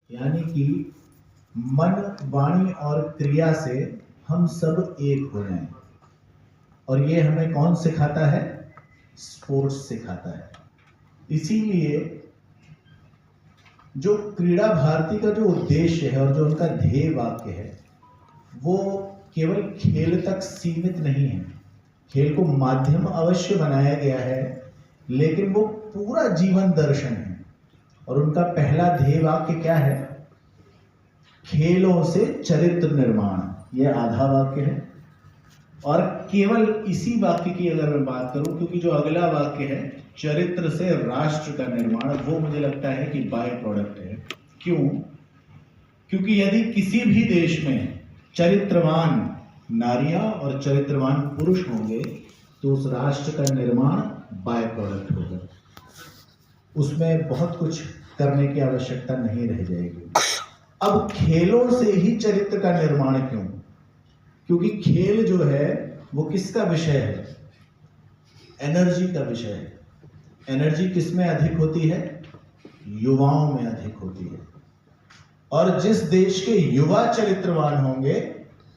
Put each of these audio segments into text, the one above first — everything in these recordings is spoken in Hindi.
यानी कि मन, वाणी और क्रिया से हम सब एक हो जाएं। और ये हमें कौन सिखाता है? स्पोर्ट्स सिखाता है। इसीलिए जो क्रीड़ा भारती का जो उद्देश्य है और जो उनका ध्येय वाक्य है वो केवल खेल तक सीमित नहीं है। खेल को माध्यम अवश्य बनाया गया है, लेकिन वो पूरा जीवन दर्शन है। और उनका पहला ध्येय वाक्य क्या है? खेलों से चरित्र निर्माण। यह आधा वाक्य है। और केवल इसी वाक्य की अगर मैं बात करूं, क्योंकि जो अगला वाक्य है चरित्र से राष्ट्र का निर्माण, वो मुझे लगता है कि बाय प्रोडक्ट है। क्यों? क्योंकि यदि किसी भी देश में चरित्रवान नारियां और चरित्रवान पुरुष होंगे तो उस राष्ट्र का निर्माण बाय प्रोडक्ट होगा। उसमें बहुत कुछ करने की आवश्यकता नहीं रह जाएगी। अब खेलों से ही चरित्र का निर्माण क्यों? क्योंकि खेल जो है वो किसका विषय है? एनर्जी का विषय है। एनर्जी किसमें अधिक होती है? युवाओं में अधिक होती है। और जिस देश के युवा चरित्रवान होंगे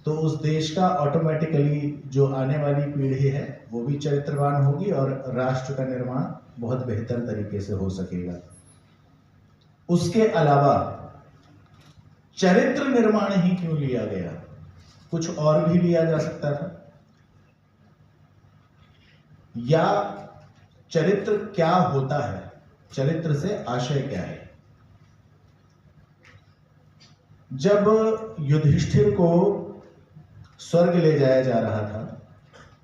तो उस देश का ऑटोमेटिकली जो आने वाली पीढ़ी है वो भी चरित्रवान होगी और राष्ट्र का निर्माण बहुत बेहतर तरीके से हो सकेगा। उसके अलावा चरित्र निर्माण ही क्यों लिया गया? कुछ और भी लिया जा सकता था। या चरित्र क्या होता है? चरित्र से आशय क्या है? जब युधिष्ठिर को स्वर्ग ले जाया जा रहा था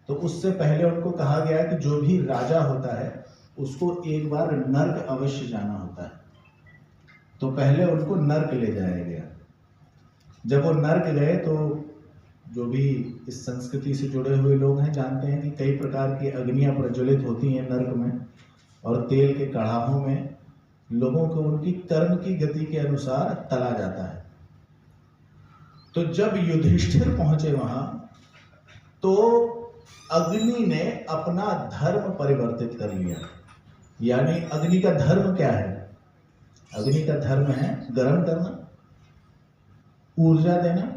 तो उससे पहले उनको कहा गया कि जो भी राजा होता है उसको एक बार नर्क अवश्य जाना होता है। तो पहले उनको नर्क ले जाया गया। जब वो नर्क गए तो जो भी इस संस्कृति से जुड़े हुए लोग हैं जानते हैं कि कई प्रकार की अग्नियां प्रज्वलित होती हैं नर्क में, और तेल के कड़ाहों में लोगों को उनकी कर्म की गति के अनुसार तला जाता है। तो जब युधिष्ठिर पहुंचे वहां तो अग्नि ने अपना धर्म परिवर्तित कर लिया। यानी अग्नि का धर्म क्या है? अग्नि का धर्म है गर्म करना, ऊर्जा देना,